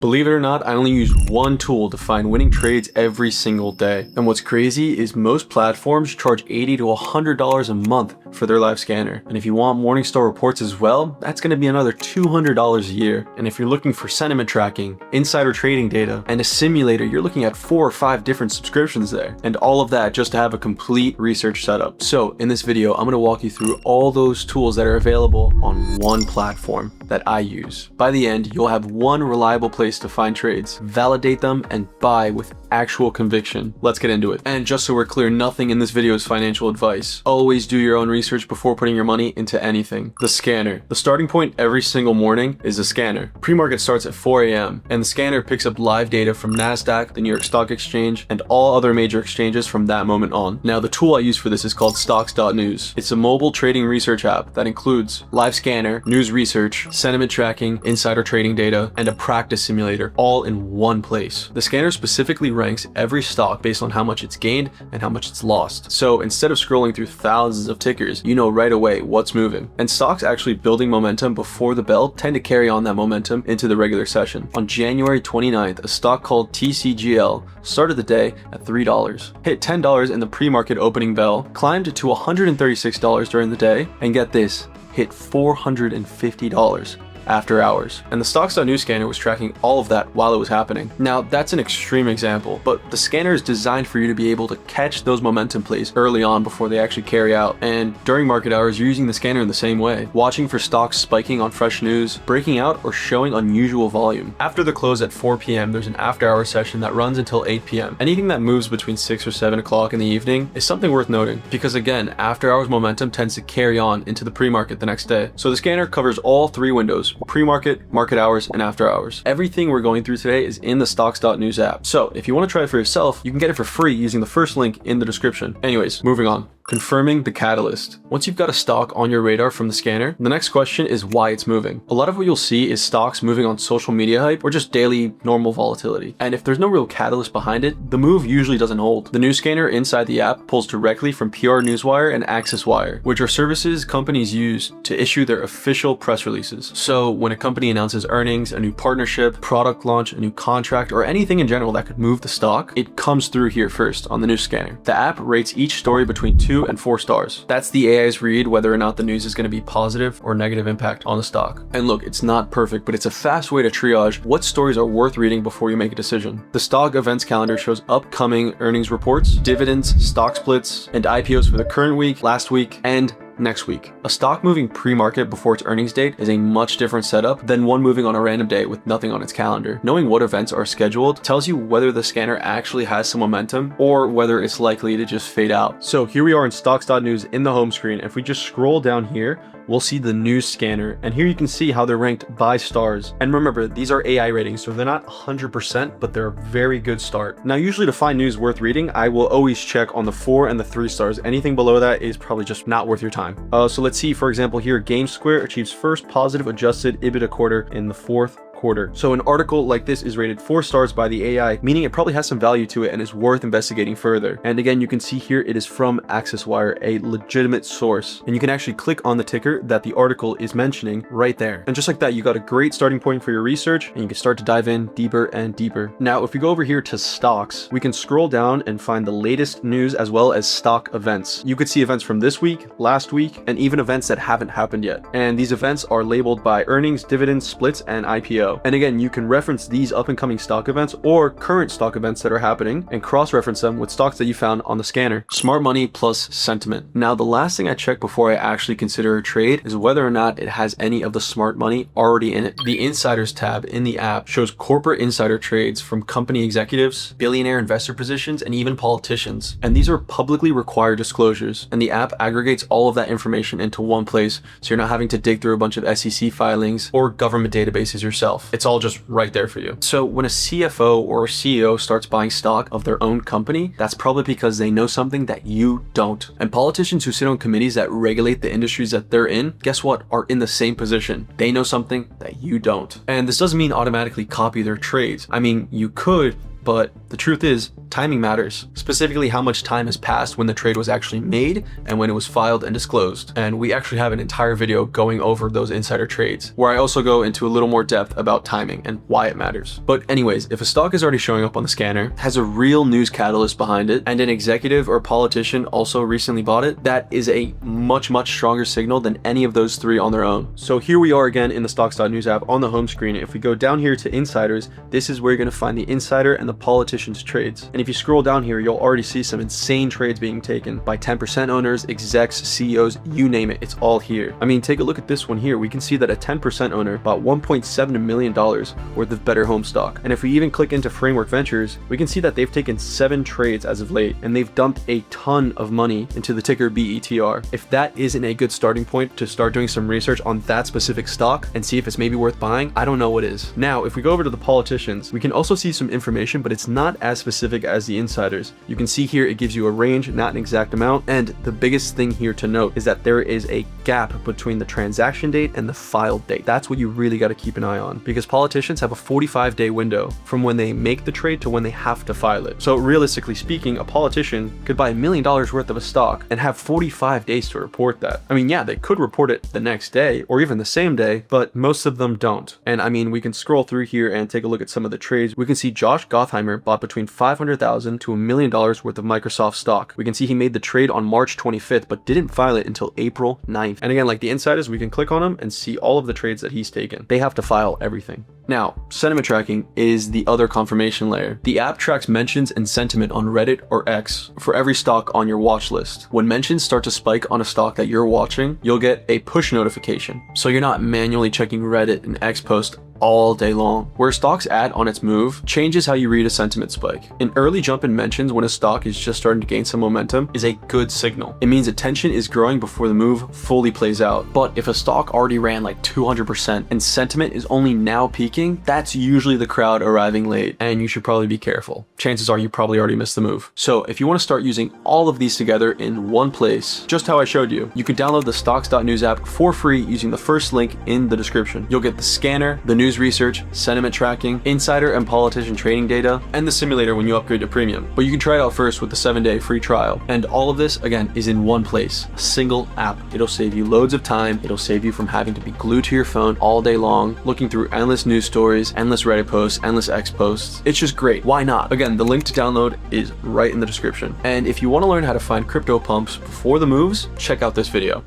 Believe it or not, I only use one tool to find winning trades every single day. And what's crazy is most platforms charge $80 to $100 a month for their live scanner. And if you want Morningstar reports as well, that's going to be another $200 a year. And if you're looking for sentiment tracking, insider trading data, and a simulator, you're looking at 4 or 5 different subscriptions there. And all of that just to have a complete research setup. So in this video, I'm going to walk you through all those tools that are available on one platform that I use. By the end, you'll have one reliable place to find trades, validate them, and buy with actual conviction. Let's get into it. And just so we're clear, nothing in this video is financial advice. Always do your own research before putting your money into anything. The scanner. The starting point every single morning is the scanner. Pre-market starts at 4 a.m. and the scanner picks up live data from NASDAQ, the New York Stock Exchange, and all other major exchanges from that moment on. Now, the tool I use for this is called Stocks.News. It's a mobile trading research app that includes live scanner, news research, sentiment tracking, insider trading data, and a practice simulator, all in one place. The scanner specifically ranks every stock based on how much it's gained and how much it's lost. So instead of scrolling through thousands of tickers, you know right away what's moving. And stocks actually building momentum before the bell tend to carry on that momentum into the regular session. On January 29th, a stock called TCGL started the day at $3, hit $10 in the pre-market opening bell, climbed to $136 during the day, and get this, hit $450 after hours. And the Stocks.News scanner was tracking all of that while it was happening. Now, that's an extreme example, but the scanner is designed for you to be able to catch those momentum plays early on before they actually carry out. And during market hours, you're using the scanner in the same way, watching for stocks spiking on fresh news, breaking out, or showing unusual volume. After the close at 4 p.m., there's an after-hour session that runs until 8 p.m. Anything that moves between 6 or 7 o'clock in the evening is something worth noting, because again, after-hours momentum tends to carry on into the pre-market the next day. So the scanner covers all 3 windows: pre-market, market hours, and after hours. Everything we're going through today is in the Stocks.News app. So if you want to try it for yourself, you can get it for free using the first link in the description. Anyways, moving on. Confirming the catalyst. Once you've got a stock on your radar from the scanner, the next question is why it's moving. A lot of what you'll see is stocks moving on social media hype or just daily normal volatility. And if there's no real catalyst behind it, the move usually doesn't hold. The news scanner inside the app pulls directly from PR Newswire and Access Wire, which are services companies use to issue their official press releases. So when a company announces earnings, a new partnership, product launch, a new contract, or anything in general that could move the stock, it comes through here first on the news scanner. The app rates each story between 2 and 4 stars. That's the AI's read whether or not the news is going to be positive or negative impact on the stock. And look, it's not perfect, but it's a fast way to triage what stories are worth reading before you make a decision. The stock events calendar shows upcoming earnings reports, dividends, stock splits, and IPOs for the current week, last week, and next week. A stock moving pre-market before its earnings date is a much different setup than one moving on a random day with nothing on its calendar. Knowing what events are scheduled tells you whether the scanner actually has some momentum or whether it's likely to just fade out. So here we are in Stocks.News in the home screen. If we just scroll down here, we'll see the news scanner, and here you can see how they're ranked by stars. And remember, these are AI ratings, so they're not 100%, but they're a very good start. Now, usually to find news worth reading, I will always check on the 4 and the 3 stars. Anything below that is probably just not worth your time. So let's see, for example, here, GameSquare achieves first positive adjusted EBITDA quarter in the 4th quarter. So an article like this is rated 4 stars by the AI, meaning it probably has some value to it and is worth investigating further. And again, you can see here it is from Access Wire, a legitimate source. And you can actually click on the ticker that the article is mentioning right there. And just like that, you got a great starting point for your research, and you can start to dive in deeper and deeper. Now, if we go over here to stocks, we can scroll down and find the latest news as well as stock events. You could see events from this week, last week, and even events that haven't happened yet. And these events are labeled by earnings, dividends, splits, and IPO. And again, you can reference these up and coming stock events or current stock events that are happening and cross-reference them with stocks that you found on the scanner. Smart money plus sentiment. Now, the last thing I check before I actually consider a trade is whether or not it has any of the smart money already in it. The Insiders tab in the app shows corporate insider trades from company executives, billionaire investor positions, and even politicians. And these are publicly required disclosures, and the app aggregates all of that information into one place, so you're not having to dig through a bunch of SEC filings or government databases yourself. It's all just right there for you. So when a CFO or a CEO starts buying stock of their own company, that's probably because they know something that you don't. And politicians who sit on committees that regulate the industries that they're in, guess what, are in the same position. They know something that you don't. And this doesn't mean automatically copy their trades. I mean, you could, but the truth is, timing matters. Specifically, how much time has passed when the trade was actually made and when it was filed and disclosed. And we actually have an entire video going over those insider trades, where I also go into a little more depth about timing and why it matters. But anyways, if a stock is already showing up on the scanner, has a real news catalyst behind it, and an executive or politician also recently bought it, that is a much stronger signal than any of those three on their own. So here we are again in the Stocks.News app on the home screen. If we go down here to insiders, this is where you're going to find the insider and the politician's trades. And if you scroll down here, you'll already see some insane trades being taken by 10% owners, execs, CEOs, you name it, it's all here. I mean, take a look at this one here. We can see that a 10% owner bought $1.7 million worth of Better Home stock. And if we even click into Framework Ventures, we can see that they've taken 7 trades as of late, and they've dumped a ton of money into the ticker BETR. If that isn't a good starting point to start doing some research on that specific stock and see if it's maybe worth buying, I don't know what is. Now, if we go over to the politicians, we can also see some information, but it's not as specific as the insiders. You can see here it gives you a range, not an exact amount, and the biggest thing here to note is that there is a gap between the transaction date and the file date. That's what you really got to keep an eye on, because politicians have a 45-day window from when they make the trade to when they have to file it. So realistically speaking, a politician could buy $1 million worth of a stock and have 45 days to report that. I mean, yeah, they could report it the next day or even the same day, but most of them don't. And I mean, we can scroll through here and take a look at some of the trades. We can see Josh Gottheimer bought between $500,000 to $1 million worth of Microsoft stock. We can see he made the trade on March 25th, but didn't file it until April 9th. And again, like the insiders, we can click on him and see all of the trades that he's taken. They have to file everything. Now, sentiment tracking is the other confirmation layer. The app tracks mentions and sentiment on Reddit or X for every stock on your watch list. When mentions start to spike on a stock that you're watching, you'll get a push notification. So you're not manually checking Reddit and X posts all day long. Where stocks at on its move changes how you read a sentiment spike. An early jump in mentions when a stock is just starting to gain some momentum is a good signal. It means attention is growing before the move fully plays out. But if a stock already ran like 200% and sentiment is only now peaking, that's usually the crowd arriving late, and you should probably be careful. Chances are you probably already missed the move. So if you want to start using all of these together in one place, just how I showed you, you can download the Stocks.News app for free using the first link in the description. You'll get the scanner, the news research, sentiment tracking, insider and politician trading data, and the simulator when you upgrade to premium. But you can try it out first with the 7-day free trial. And all of this, again, is in one place, a single app. It'll save you loads of time. It'll save you from having to be glued to your phone all day long, looking through endless news stories, endless Reddit posts, endless X posts. It's just great. Why not? Again, the link to download is right in the description. And if you want to learn how to find crypto pumps before the moves, check out this video.